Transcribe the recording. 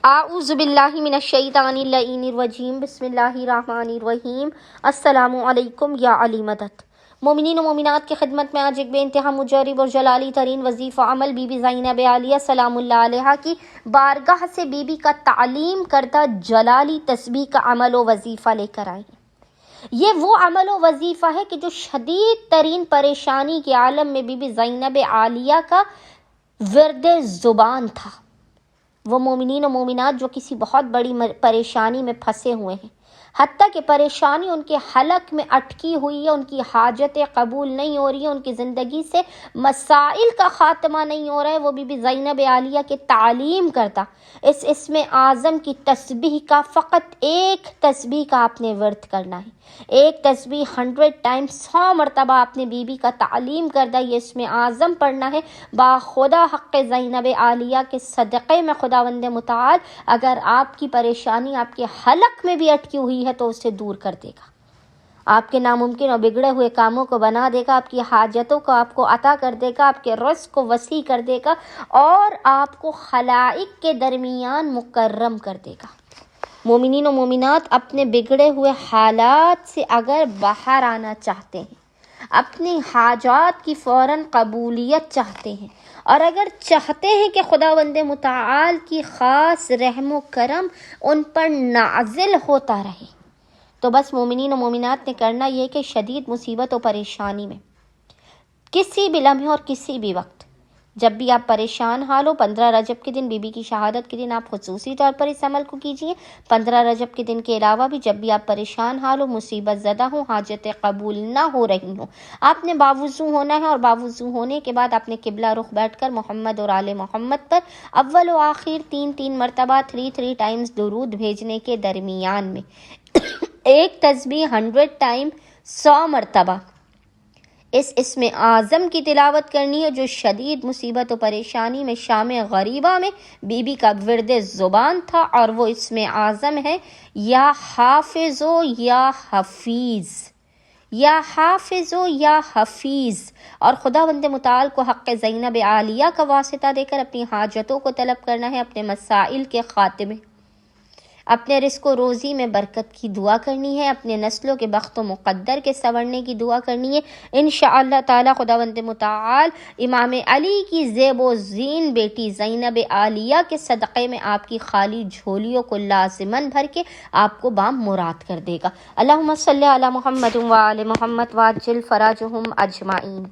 اعوذ باللہ من الشیطان اللعین الرجیم بسم اللہ الرحمن الرحیم۔ السلام علیکم یا علی مدد۔ مومنین و مومنات کی خدمت میں آج ایک بے انتہا مجرب اور جلالی ترین وظیفہ عمل بی بی زینب عالیہ سلام اللہ علیہا کی بارگاہ سے بی بی کا تعلیم کردہ جلالی تسبیح کا عمل و وظیفہ لے کر آئی۔ یہ وہ عمل و وظیفہ ہے کہ جو شدید ترین پریشانی کے عالم میں بی بی زینب عالیہ کا ورد زبان تھا۔ وہ مومنین و مومنات جو کسی بہت بڑی پریشانی میں پھنسے ہوئے ہیں، حتیٰ کہ پریشانی ان کے حلق میں اٹکی ہوئی ہے، ان کی حاجتیں قبول نہیں ہو رہی ہیں، ان کی زندگی سے مسائل کا خاتمہ نہیں ہو رہا ہے، وہ بی بی زینب عالیہ کے تعلیم کرتا اس اسم اعظم کی تسبیح کا فقط ایک تسبیح کا آپ نے ورد کرنا ہے۔ ایک تسبیح 100 ٹائم 100 مرتبہ آپ نے بی بی کا تعلیم کردہ یہ اسم اعظم پڑھنا ہے۔ باخدا حق زینب عالیہ کے صدقے میں خداوند متعال اگر آپ کی پریشانی آپ کے حلق میں بھی اٹکی ہوئی ہے تو اسے دور کر دے گا، آپ کے ناممکن اور بگڑے ہوئے کاموں کو بنا دے گا، آپ کی حاجتوں کو آپ کو عطا کر دے گا، آپ کے رزق کو وسیع کر دے گا اور آپ کو خلائق کے درمیان مکرم کر دے گا۔ مومنین و مومنات اپنے بگڑے ہوئے حالات سے اگر باہر آنا چاہتے ہیں، اپنی حاجات کی فوراً قبولیت چاہتے ہیں، اور اگر چاہتے ہیں کہ خداوند متعال کی خاص رحم و کرم ان پر نازل ہوتا رہے، تو بس مومنین و مومنات نے کرنا یہ کہ شدید مصیبت و پریشانی میں کسی بھی لمحے اور کسی بھی وقت جب بھی آپ پریشان حال ہو، 15 رجب کے دن بی بی کی شہادت کے دن آپ خصوصی طور پر اس عمل کو کیجیے۔ 15 رجب کے دن کے علاوہ بھی جب بھی آپ پریشان حال ہو، مصیبت زدہ ہوں، حاجتیں قبول نہ ہو رہی ہوں، آپ نے باوضو ہونا ہے، اور باوضو ہونے کے بعد آپ نے قبلہ رخ بیٹھ کر محمد اور آل محمد پر اول و آخر 3 مرتبہ 3 ٹائمز درود بھیجنے کے درمیان میں ایک تسبیح 100 ٹائم 100 مرتبہ اس اسم اعظم کی تلاوت کرنی ہے، جو شدید مصیبت و پریشانی میں شام غریبہ میں بی بی کا ورد زبان تھا، اور وہ اسم اعظم ہے یا حافظ و یا حفیظ، یا حافظ و یا حفیظ۔ اور خداوند متعال کو حق زینب عالیہ کا واسطہ دے کر اپنی حاجتوں کو طلب کرنا ہے، اپنے مسائل کے خاتمے، اپنے رزق و روزی میں برکت کی دعا کرنی ہے، اپنے نسلوں کے بخت و مقدر کے سنورنے کی دعا کرنی ہے۔ انشاءاللہ تعالی خداوند متعال امام علی کی زیب و زین بیٹی زینب عالیہ کے صدقے میں آپ کی خالی جھولیوں کو لازماً بھر کے آپ کو بام مراد کر دے گا۔ اللہم صلی علی محمد و آل محمد وعجل فرجہم اجمعین۔